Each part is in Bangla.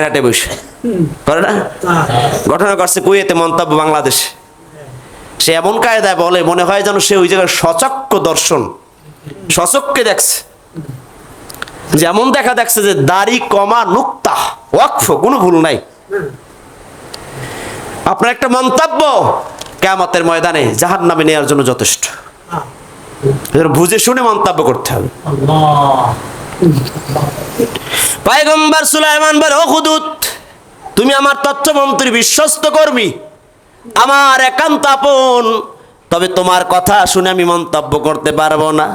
ঘাটে বসে করে না, ঘটনা করছে কুয়েতে, মন্তব্য বাংলাদেশ। সে এমন কায়দায় বলে মনে হয় যেন সে ওই জায়গায় সচক্ষ দর্শন, সচক্ষে দেখছে। যেমন দেখা দেখছে যে দাড়ি কমা নুক্তা ওয়াকফ, কোনো ভুল নাই। আপনার একটা মন্তব্য কিয়ামতের ময়দানে জাহান্নামে নেওয়ার জন্য যথেষ্ট। বুঝে শুনে মন্তব্য করতে হবে। পয়গম্বর সুলাইমান বলে, ও হুদুদ, তুমি আমার তথ্যমন্ত্রী, বিশ্বস্ত কর্মী, আমার একান্ত আপন, তবে তোমার কথা শুনে আমি মন্তব্য করতে পারবো না।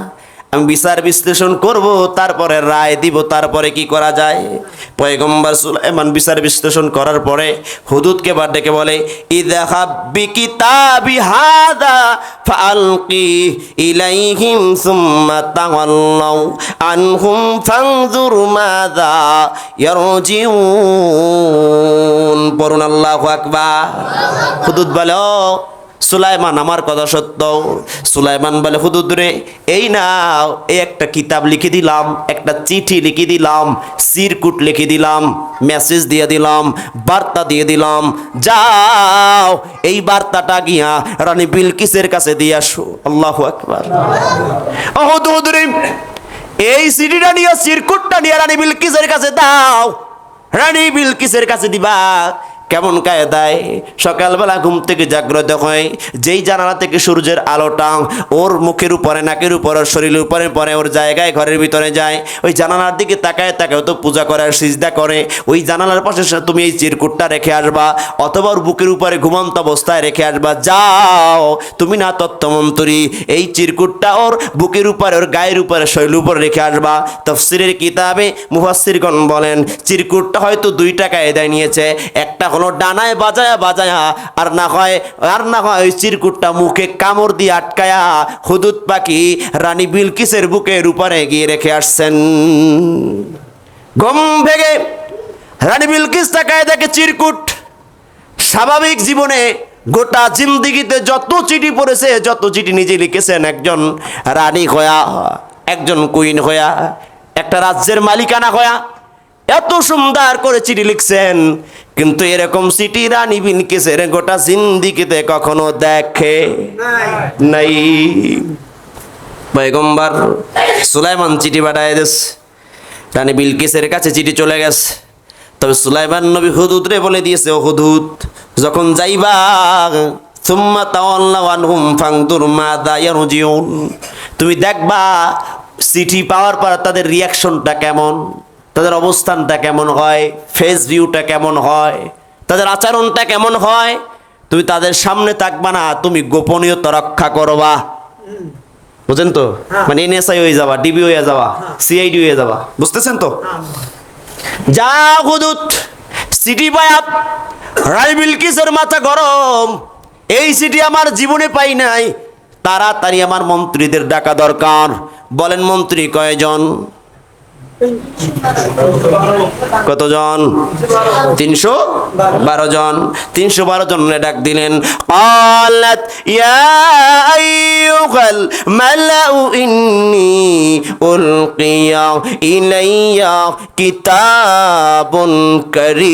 আমি বিচার বিশ্লেষণ করব, তারপরে রায় দিব, তারপরে কি করা যায়। পয়গম্বর সুলাইমান বিচার বিশ্লেষণ করার পরে হুদুদকে বার ডেকে বলে, ইযহাব বিকিতাবি হাযা ফাআলকি ইলাইহিম সুম্মা তাওয়াল্লাউ আনহুম ফানজুর মাযা ইয়ারজিউন। পড়ুন আল্লাহু আকবার। হুদুদ বলে, ও সুলাইমান, আমার কথা সত্য। সুলাইমান বলে, হুদুদ রে, এই নাও, এই একটা কিতাব লিখে দিলাম, একটা চিঠি লিখে দিলাম, চিরকুট লিখে দিলাম, মেসেজ দিয়ে দিলাম, বার্তা দিয়ে দিলাম, যাও এই বার্তাটা গিয়া রানী বিলকিসের কাছে দিয়ে আসো। আল্লাহু আকবার। ও হুদুদ রে, এই চিঠিটা নিয়ে, চিরকুটটা নিয়ে রানী বিলকিসের কাছে দাও। রানী বিলকিসের কাছে দিবা। কেমন কায়দায়? সকালবেলা ঘুম থেকে জাগ্রত হয়, যেই জানালা থেকে সূর্যের আলোটা ওর মুখের উপরে, নাকের উপরে, শরীরের উপরে পরে, ওর জায়গায় ঘরের ভিতরে যায়, ওই জানালার দিকে তাকায় তাকায় তো পূজা করে আর সিজদা করে। ওই জানালার পাশে তুমি এই চিরকুটটা রেখে আসবা, অথবা ওর বুকের উপরে ঘুমন্ত অবস্থায় রেখে আসবা। যাও, তুমি না তথ্যমন্ত্রী, এই চিরকুটটা ওর বুকের উপরে, ওর গায়ের উপরে, শরীরের উপরে রেখে আসবা। তাফসীরের কিতাবে মুফাসসিরগণ বলেন, চিরকুটটা হয়তো দুইটা কায়দায় নিয়েছে। একটা হলো ডানায় বাজায়া বাজায়া, আর না হয় ওই চিরকুটটা মুখে কামড় দিয়ে আটকায়া হুদুদ পাখি রানী বিলকিসের বুকের উপরে গিয়ে রেখে আসছেন। ঘুম ভেঙে রানী বিলকিস তাকায় দেখে চিরকুট। স্বাভাবিক জীবনে গোটা জিন্দিগিতে যত চিঠি পড়েছে, যত চিঠি নিজে লিখেছেন, একজন রানী হয়া, একজন কুইন হয়া, একটা রাজ্যের মালিকানা হয়া এত সুন্দর করে চিঠি লিখছেন, কিন্তু এরকম চিঠি রানী বিলকিসের গোটা জিন্দিগিতে কখনো দেখে নাই। পয়গম্বর সুলাইমান চিঠি পাঠায় দিয়েছে, রানী বিলকিসের কাছে চিঠি চলে গেছে। তবে সুলাইমান নবী হুদুদ রে বলে দিয়েছে, ও হুদুদ, যখন যাইবা সুম্মা তাওয়াল্লাউ আনহুম ফানজুর মাযা ইয়ারজিউন, তুমি দেখবা চিঠি পাওয়ার পর তাদের রিয়াকশনটা কেমন, তাদের অবস্থানটা কেমন হয়, ফেস ভিউটা কেমন হয়, তাদের আচরণটা কেমন হয়। তুমি তাদের সামনে থাকবা না, তুমি গোপনীয়তা রক্ষা করবা। বুঝেন তো? মানে এনএসআই হয়ে যাবা, ডিবি হয়ে যাবা, সিআইডি হয়ে যাবা। বুঝতেছেন তো? যা হুদুদ, সিটি পায়া রানী বিলকিসের মাথা গরম। এই সিটি আমার জীবনে পাই নাই, তাড়াতাড়ি আমার মন্ত্রীদের ডাকা দরকার। বলেন মন্ত্রী কয়জন? কতজন? 312 জন। 312 জনের ডাক দিলেন। ক্বালাত ইয়া আইয়ুহাল মালাউ ইন্নী উলকিয়া ইলাইয়া কিতাবুন কারীম।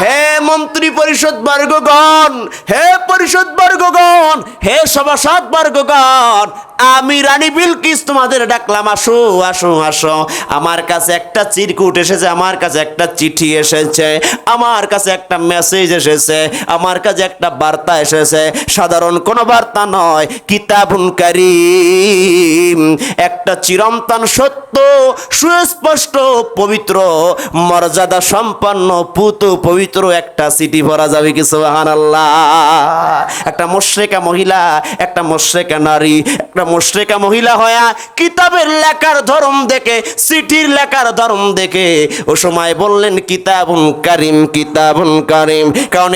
হে মন্ত্রী পরিষদ বর্গগণ, হে পরিষদ বর্গগণ, হে সভাসদ বর্গগণ, আমি রানী বিলকিস তোমাদের ডাকলাম, আসো আসো আসো। আমার কাছে একটা চিরকুট এসেছে, আমার কাছে একটা চিঠি এসেছে, আমার কাছে একটা মেসেজ এসেছে, আমার কাছে একটা বার্তা এসেছে। সাধারণ কোনো বার্তা নয়, কিতাবুন কারীম, একটা চিরন্তন সত্য, সুস্পষ্ট, পবিত্র, মর্যাদা সম্পন্ন, পুত পবিত্র একটা চিঠি পড়া যাবে কি? সুবহানাল্লাহ। একটা মুশরিকা মহিলা, একটা মুশরিকা নারী, একটা মুশরিকা মহিলা হয়া কিতাবের লেখার ধরন দেখে, চিঠির লেখার ধরন দেখে ও সময় বললেন কিতাবুন কারীম, কিতাবুন কারীম। কারণ